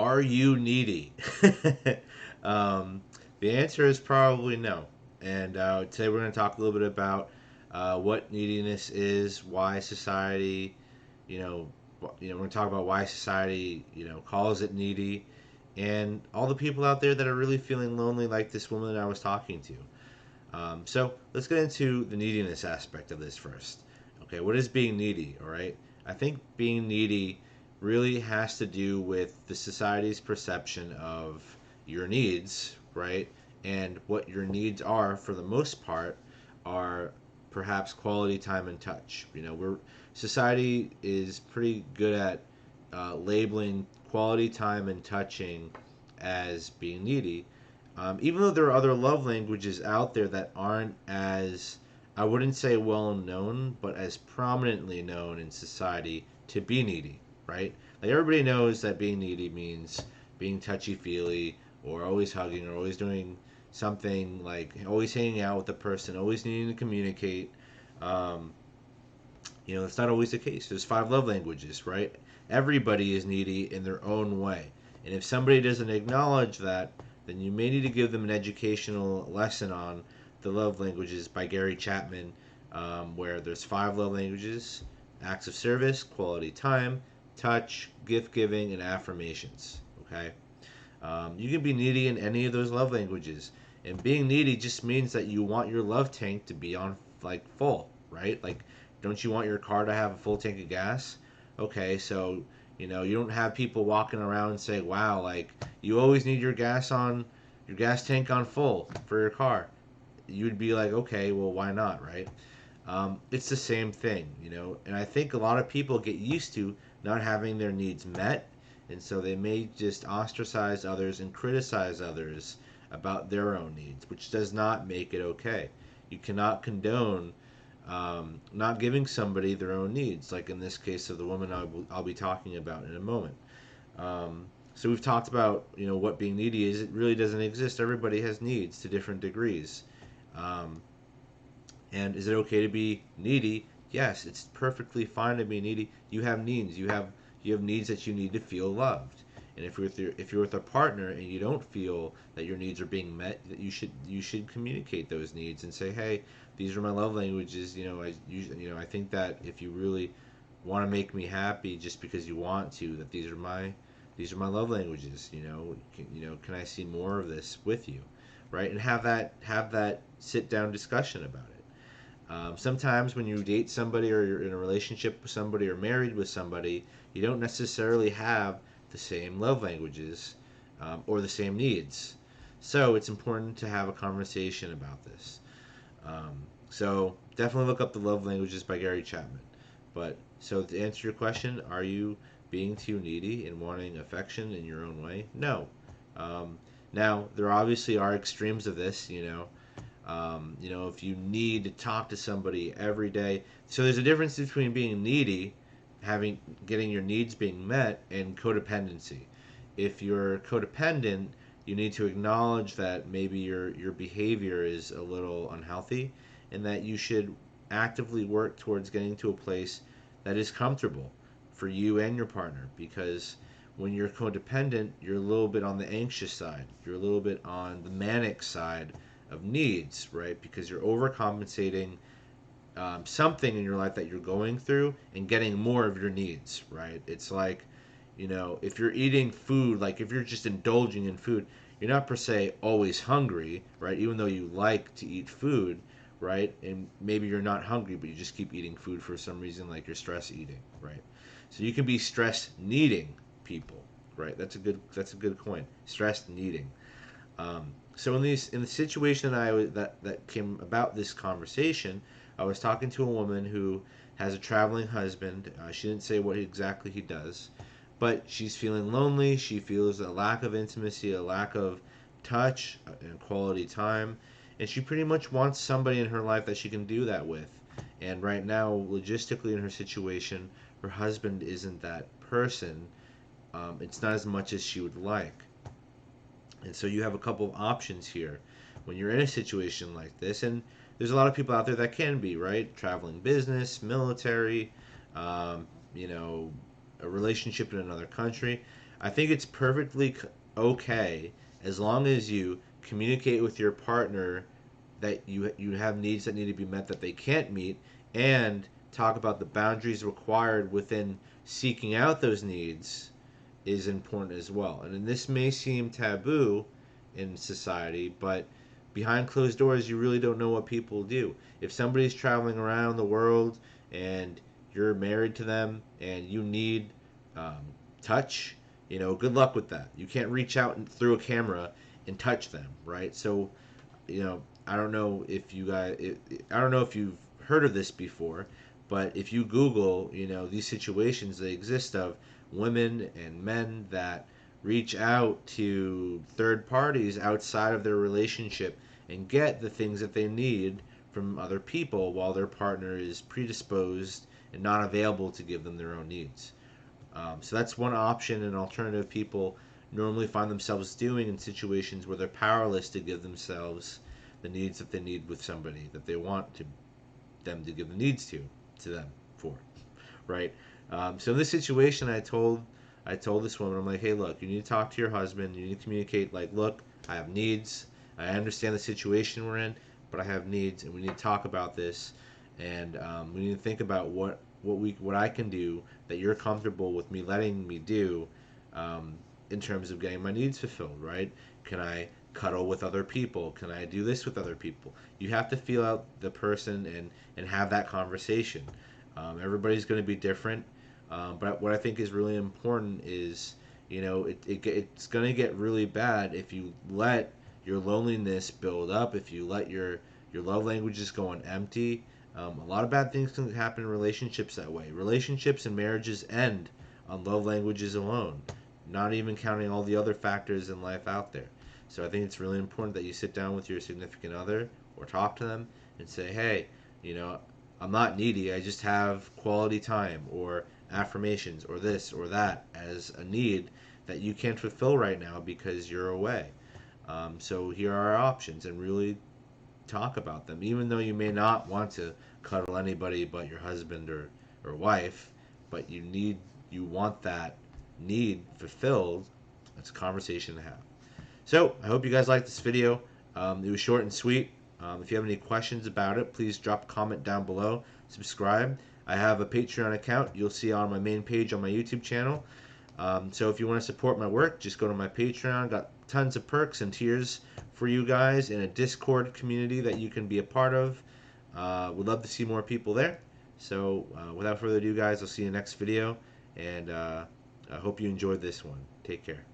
Are you needy? um, the answer is probably no. And today we're going to talk a little bit about what neediness is, why society, we're going to talk about why society, calls it needy, and all the people out there that are really feeling lonely, like this woman that I was talking to. So let's get into the neediness aspect of this first. Okay, what is being needy? All right, I think being needy really has to do with the society's perception of your needs, right? And what your needs are, for the most part, are perhaps quality time and touch. We're society is pretty good at labeling quality time and touching as being needy, even though there are other love languages out there that aren't as, I wouldn't say well known, but as prominently known in society to be needy, right? Like everybody knows that being needy means being touchy feely or always hugging or always doing something, like always hanging out with the person, always needing to communicate. Um, it's not always the case. There's five love languages, right? Everybody is needy in their own way. And if somebody doesn't acknowledge that, then you may need to give them an educational lesson on the love languages by Gary Chapman, where there's five love languages: acts of service, quality time, touch, gift giving, and affirmations. Okay? You can be needy in any of those love languages. And being needy just means that you want your love tank to be on, like, full, right? Like, don't you want your car to have a full tank of gas? Okay, so you don't have people walking around and say, "Wow, like you always need your gas tank on full for your car." You'd be like, "Okay, well, why not, right?" It's the same thing. And I think a lot of people get used to not having their needs met, and so they may just ostracize others and criticize others about their own needs, which does not make it okay. You cannot condone not giving somebody their own needs, like in this case of the woman I'll be talking about in a moment. So we've talked about what being needy is. It really doesn't exist. Everybody has needs to different degrees. Um, and is it okay to be needy? Yes, it's perfectly fine to be needy. You have needs. You have needs that you need to feel loved. And if you're with a partner and you don't feel that your needs are being met, that you should communicate those needs and say, hey, these are my love languages. I think that if you really want to make me happy just because you want to, that these are my love languages. Can I see more of this with you, right? And have that sit down discussion about it. Sometimes when you date somebody or you're in a relationship with somebody or married with somebody, you don't necessarily have the same love languages or the same needs. So it's important to have a conversation about this. So definitely look up the love languages by Gary Chapman. But so to answer your question, are you being too needy and wanting affection in your own way? No. Um, Now there obviously are extremes of this. If you need to talk to somebody every day. So there's a difference between being needy, getting your needs being met, and codependency. If you're codependent, you need to acknowledge that maybe your behavior is a little unhealthy, and that you should actively work towards getting to a place that is comfortable for you and your partner. Because when you're codependent, you're a little bit on the anxious side. You're a little bit on the manic side of needs, right? Because you're overcompensating something in your life that you're going through and getting more of your needs, right? It's like, if you're eating food, like if you're just indulging in food, you're not per se always hungry, right? Even though you like to eat food, right? And maybe you're not hungry, but you just keep eating food for some reason, like you're stress eating, right? So you can be stress needing people, right? That's a good coin. Stress needing. So in the situation that came about this conversation, I was talking to a woman who has a traveling husband. She didn't say what exactly he does, but she's feeling lonely. She feels a lack of intimacy, a lack of touch and quality time, and she pretty much wants somebody in her life that she can do that with. And right now, logistically in her situation, her husband isn't that person. It's not as much as she would like. And so you have a couple of options here when you're in a situation like this. And there's a lot of people out there that can be, right? Traveling business, military, um, you know, a relationship in another country. I think it's perfectly okay as long as you communicate with your partner that you have needs that need to be met that they can't meet, and talk about the boundaries required within seeking out those needs is important as well. And this may seem taboo in society, but behind closed doors, you really don't know what people do. If somebody's traveling around the world and you're married to them and you need um, touch, good luck with that. You can't reach out through a camera and touch them, right? So, I don't know if you guys, I don't know if you've heard of this before, but if you Google, these situations that exist of women and men that reach out to third parties outside of their relationship and get the things that they need from other people while their partner is predisposed and not available to give them their own needs. So that's one option, an alternative people normally find themselves doing in situations where they're powerless to give themselves the needs that they need with somebody that they want them to give the needs to them for, right? So in this situation, I told this woman, I'm like, hey, look, you need to talk to your husband. You need to communicate, like, look, I have needs. I understand the situation we're in, but I have needs, and we need to talk about this, and we need to think about what I can do that you're comfortable with me letting me do, um, in terms of getting my needs fulfilled, right? Can I cuddle with other people? Can I do this with other people? You have to feel out the person and have that conversation. Everybody's going to be different, but what I think is really important is, it's going to get really bad if you let your loneliness build up, if you let your love languages go on empty. A lot of bad things can happen in relationships that way. Relationships and marriages end on love languages alone, not even counting all the other factors in life out there. So I think it's really important that you sit down with your significant other or talk to them and say, hey, you know, I'm not needy. I just have quality time or affirmations or this or that as a need that you can't fulfill right now because you're away. So here are our options, and really talk about them, even though you may not want to cuddle anybody but your husband or wife, but you want that need fulfilled. It's a conversation to have. So I hope you guys liked this video. It was short and sweet. If you have any questions about it, please drop a comment down below. Subscribe. I have a Patreon account. You'll see on my main page on my YouTube channel. So if you want to support my work, just go to my Patreon. Got tons of perks and tiers for you guys in a Discord community that you can be a part of. Would love to see more people there. So without further ado, guys, I'll see you in the next video. And I hope you enjoyed this one. Take care.